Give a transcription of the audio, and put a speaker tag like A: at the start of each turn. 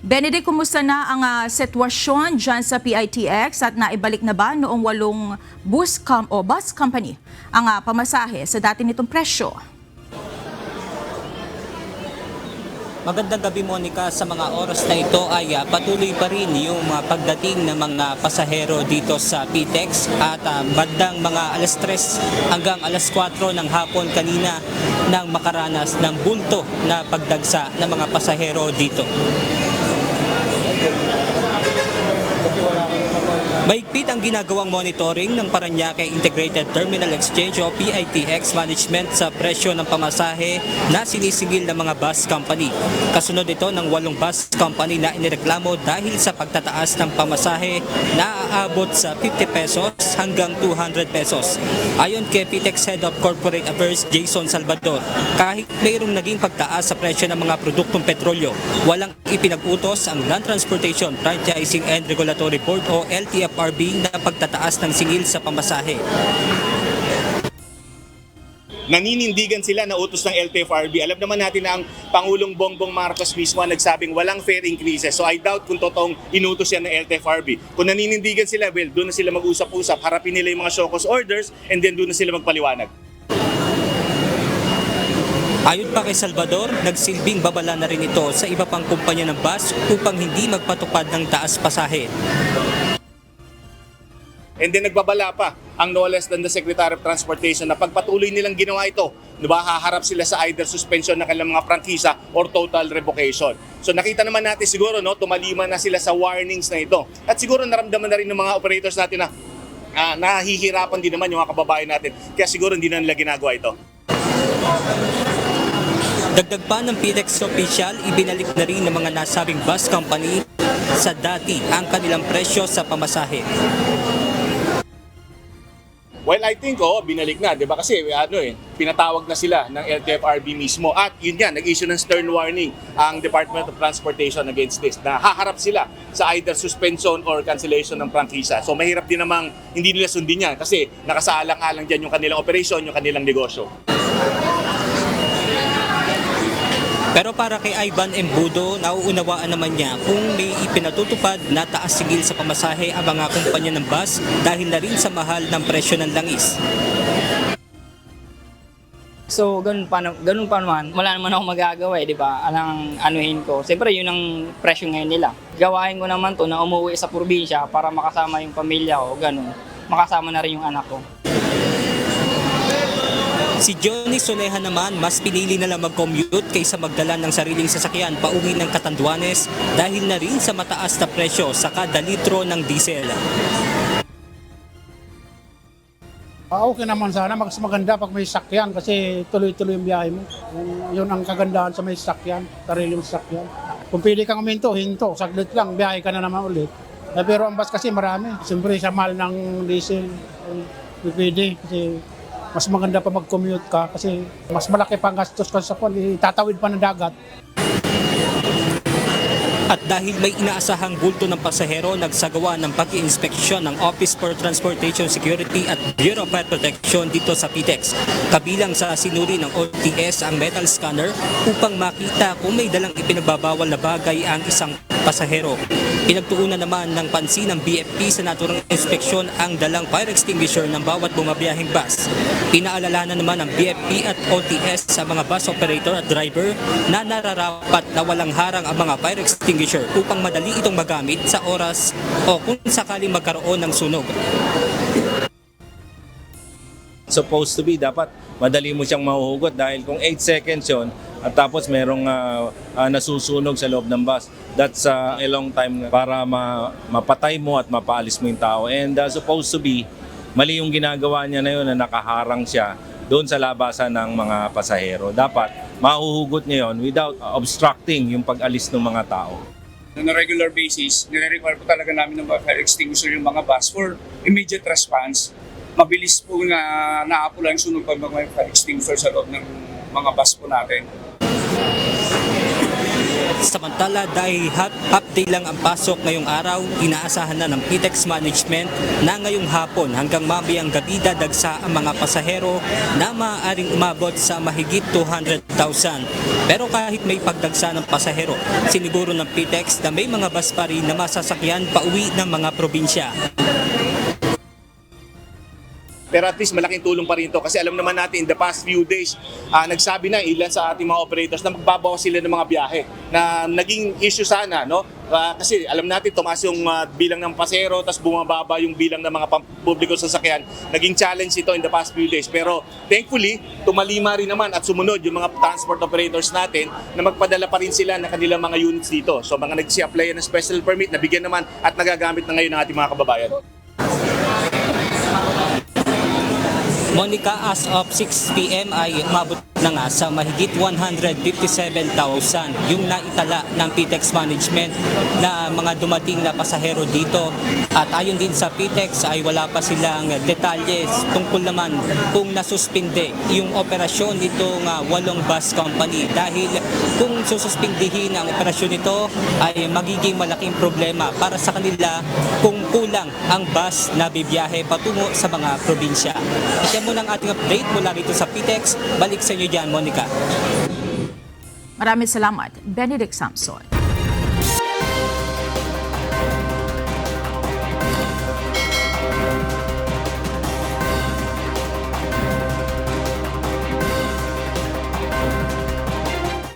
A: Benedict, kumusta na ang sitwasyon dyan sa PITX at naibalik na ba noong 8 bus company ang pamasahe sa dati nitong presyo?
B: Magandang gabi, Monica. Sa mga oras na ito ay patuloy pa rin yung pagdating ng mga pasahero dito sa PITX at bandang mga alas 3 hanggang alas 4 ng hapon kanina nang makaranas ng bulto na pagdagsa ng mga pasahero dito. Mahigpit ang ginagawang monitoring ng Parañaque Integrated Terminal Exchange o PITX Management sa presyo ng pamasahe na sinisingil ng mga bus company. Kasunod ito ng 8 bus company na inireklamo dahil sa pagtataas ng pamasahe na aabot sa 50 pesos hanggang 200 pesos. Ayon kay PITX Head of Corporate Affairs Jason Salvador, kahit mayroong naging pagtaas sa presyo ng mga produktong petrolyo, walang ipinag-utos ang Land Transportation Franchising and Regulatory Board o LTFRB na pagtataas ng singil sa pamasahe.
C: Naninindigan sila na utos ng LTFRB. Alam naman natin na ang Pangulong Bongbong Marcos mismo nagsabing walang fare increases. So I doubt kung totoong inutos yan ng LTFRB. Kung naninindigan sila, well, doon na sila mag-usap-usap, harapin nila yung mga show cause orders, and then doon na sila magpaliwanag.
B: Ayon pa kay Salvador, nagsilbing babala na rin ito sa iba pang kumpanya ng bus upang hindi magpatupad ng taas pasahe.
C: And then nagbabala pa ang no less than the Secretary of Transportation na pagpatuloy nilang ginawa ito, diba, haharap sila sa either suspension ng kanilang mga prangkisa or total revocation. So nakita naman natin siguro, no, tumalima na sila sa warnings na ito. At siguro naramdaman na rin ng mga operators natin na nahihirapan din naman yung mga kababayan natin. Kaya siguro hindi na nila ginagawa ito.
B: Dagdag pa ng PITX official, ibinalik na rin ng mga nasabing bus company sa dati ang kanilang presyo sa pamasahe.
C: Well, I think binalik na, 'di ba? Kasi pinatawag na sila ng LTFRB mismo at yun nga, nag-issue ng stern warning ang Department of Transportation against this. Na haharap sila sa either suspension or cancellation ng prangkisa. So mahirap din namang hindi nila sundin yan kasi nakasaalang-alang diyan yung kanilang operation, yung kanilang negosyo.
B: Pero para kay Ivan Embudo, nauunawaan naman niya kung may ipinatutupad na taas sigil sa pamasahe ang mga kumpanya ng bus dahil na rin sa mahal ng presyo ng langis.
D: So, ganun pa naman, wala naman ako magagawa, di ba? Anong anuhin ko. Siyempre, yun ang presyo ngayon nila. Gawain ko naman to na umuwi sa probinsya para makasama yung pamilya ko, ganun. Makasama na rin yung anak ko.
B: Si Johnny Soneja naman, mas pinili na lang mag-commute kaysa magdala ng sariling sasakyan pauwi ng Catanduanes dahil na rin sa mataas na presyo sa kada litro ng diesel.
E: Okay naman sana, mas maganda pag may sakyan kasi tuloy-tuloy yung biyahe mo. Yun ang kagandahan sa may sakyan, sariling sakyan. Kung pili kang huminto, hinto, saglit lang, biyahe ka na naman ulit. Pero ang bus kasi marami, siyempre sa mahal ng diesel, pwede kasi mas maganda pa mag-commute ka kasi mas malaki pa ang gastos ka sa kwan, itatawid pa ng dagat.
B: At dahil may inaasahang bulto ng pasahero, nagsagawa ng pag-iinspeksyon ng Office for Transportation Security at Bureau of Fire Protection dito sa PITX. Kabilang sa sinuri ng OTS ang metal scanner upang makita kung may dalang ipinagbabawal na bagay ang isang pasahero. Pinagtuunan naman ng pansin ng BFP sa naturang inspeksyon ang dalang fire extinguisher ng bawat bumabiyahing bus. Pinaalalahanan naman ng BFP at OTS sa mga bus operator at driver na nararapat na walang harang ang mga fire extinguisher upang madali itong magamit sa oras o kung sakaling magkaroon ng sunog.
F: Supposed to be, dapat madali mo siyang mahuhugot dahil kung 8 seconds yon at tapos merong nasusunog sa loob ng bus, that's a long time para mapatay mo at mapaalis mo yung tao. And supposed to be, mali yung ginagawa niya na yun na nakaharang siya doon sa labasan ng mga pasahero. Dapat mahuhugot niya yun without obstructing yung pag-alis ng mga tao.
G: On a regular basis, nire-require po talaga namin ng fire extinguisher yung mga bus for immediate response. Mabilis po na naapula yung sunog pag may fire extinguisher sa loob ng mga bus po natin.
B: Samantala dahil half day lang ang pasok ngayong araw, inaasahan na ng PTEX Management na ngayong hapon hanggang mamayang gabi dadagsa ang mga pasahero na maaaring umabot sa mahigit 200,000. Pero kahit may pagdagsa ng pasahero, siniguro ng PTEX na may mga bus pa rin na masasakyan pauwi ng mga probinsya.
C: Pero at least malaking tulong pa rin ito kasi alam naman natin in the past few days, nagsabi na ilan sa ating mga operators na magbabawas sila ng mga biyahe na naging issue sana, no? Kasi alam natin tumaas yung bilang ng pasero tapos bumababa yung bilang ng mga publiko sa sasakyan. Naging challenge ito in the past few days. Pero thankfully, tumalima rin naman at sumunod yung mga transport operators natin na magpadala pa rin sila ng kanilang mga units dito. So mga nagsi-apply ng special permit, nabigyan naman at nagagamit na ngayon ng ating mga kababayan.
B: Monica, as of 6 p.m. ay umabot na nga sa mahigit 157,000 yung naitala ng PTEX Management na mga dumating na pasahero dito. At ayon din sa PTEX ay wala pa silang detalye tungkol naman kung nasuspinde yung operasyon nitong 8 bus company. Dahil kung sususpindihin ang operasyon nito ay magiging malaking problema para sa kanila kung kulang ang bus na bibiyahe patungo sa mga probinsya. Yan muna ang ating update mula rito sa PTEX. Balik sa inyo dyan, Monica.
A: Maraming salamat, Benedict Samson.